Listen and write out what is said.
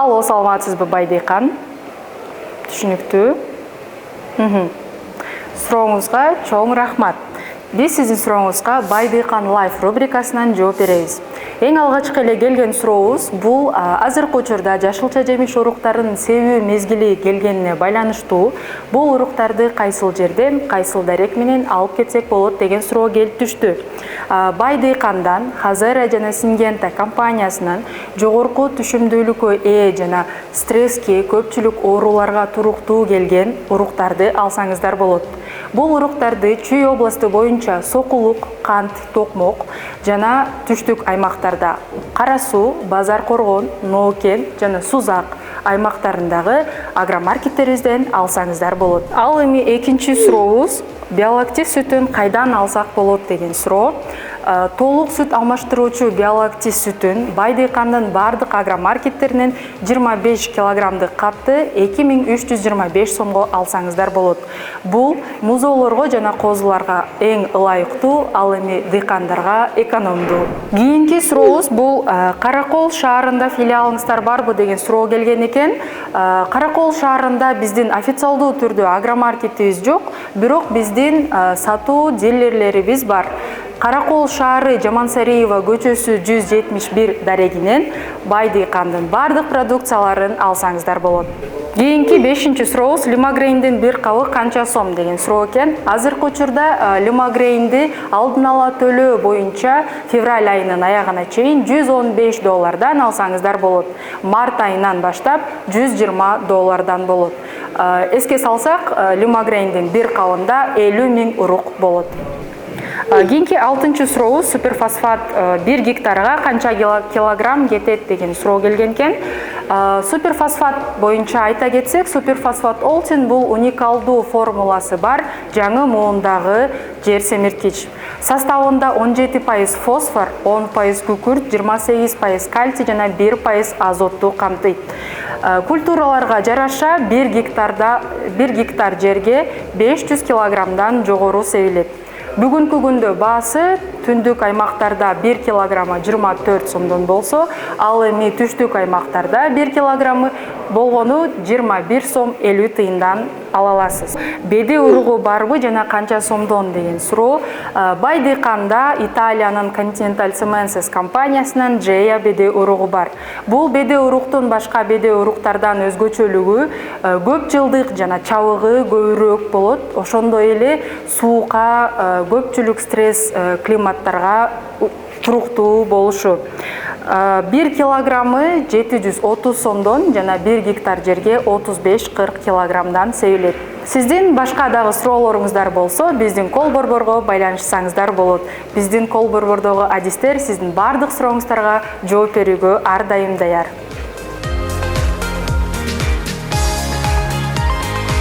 Алло, саламатсызбы Байдыйкан? Түшүнүктүү? Сурооңузга чоң рахмат. Биз сиздин сурооңузга Байдыйкан Life рубрикасынан жооп беребиз. Эң алгачкы эле келген сурообуз бул азыркы учурда жашылча жемиш уруктарынын себүү мезгили келгенине байланыштуу. Бул уруктарды кайсыл жерден, кайсыл дарек менен алып кетсек болот деген суроо келип түштү. Байдыйкандан Хазера жана Сингента компаниясынан жогорку түшүмдүүлүккө ээ жана стресске, көпчүлүк ооруларга туруктуу келген уруктарды алсаңыздар болот. Бул уруктарды Чүй областы боюнча Сокулук, Кант, Токмок жана түштүк аймактарда Кара Суу, Базар Коргон, Ноокен жана Сузак аймактарындагы агромаркеттерибизден алсаңыздар болот. Ал эми экинчи сурообуз биоактив сүтүн кайдан алсак болот деген суроо. Толук сүт алмаштыруучу биоактив сүтүн Байдыйкандын бардык агромаркеттеринен 25 килограммдык капты 2325 сомго алсаңыздар болот. Бул музоолорго жана козуларга эң ылайыктуу, ал эми дыйкандарга экономдуу. Кийинки сурообуз бул Каракол шаарында филиалыңыздар барбы деген суроо келген экен. Каракол шаарында биздин официалдуу түрдө агромаркетибиз жок, бирок биздин сатуу дилерлерибиз бар. Каракол шаары Жамансариева көчөсү 171 дарегинен Байдыйкандын бардык продукцияларын алсаңыздар болот. Кийинки 5-чи сурообуз Лимагрейндин бир кабы канча сом деген суроо экен. Азыркы учурда Лимагрейнди алдын ала төлөө боюнча февраль айынын аягына чейин $115 алсаңыздар болот. Март айынан баштап $120 болот. Эске салсак, Лимагрейндин бир кабында 50 000 урук болот. Кийинки 6-чы сурообуз суперфосфат 1 гектарга канча килограмм кетет деген суроо келген экен. Суперфосфат боюнча айта кетсек, суперфосфат Олтин бул уникалдуу формуласы бар жаңы муундагы жер семирткич. Составында 17% фосфор, 10% күкүрт, 28% кальций жана 1% азотту камтыйт. Культураларга жараша 1 гектар жерге 500 килограммдан жогору себилет. Бүгүнкү күндө баасы түндүк аймактарда 1 килограммы 24 сомдон болсо, ал эми түштүк аймактарда 1 килограммы болгону 21 сом 50 тыйындан ала аласыз. Беде уругу барбы жана канча сомдон деген суроо. Байдыйканда Италиянын Continental Cemenses компаниясынан Джея беде уругу бар. Бул беде уруктун башка беде уруктардан өзгөчөлүгү көп жылдык жана чабыгы көбүрөөк болот. Ошондой эле суукка, көпчүлүк стресс климаттарга туруктуу болушу. 1 килограммы 730 сомдон жана 1 гектар жерге 35-40 килограммдан себилет. Сиздин башка дагы суроолоруңуздар болсо, биздин кол борборго байланышсаңыздар болот. Биздин кол борбордогу адистер сиздин бардык сурооңуздарга жооп берүүгө ар дайым даяр.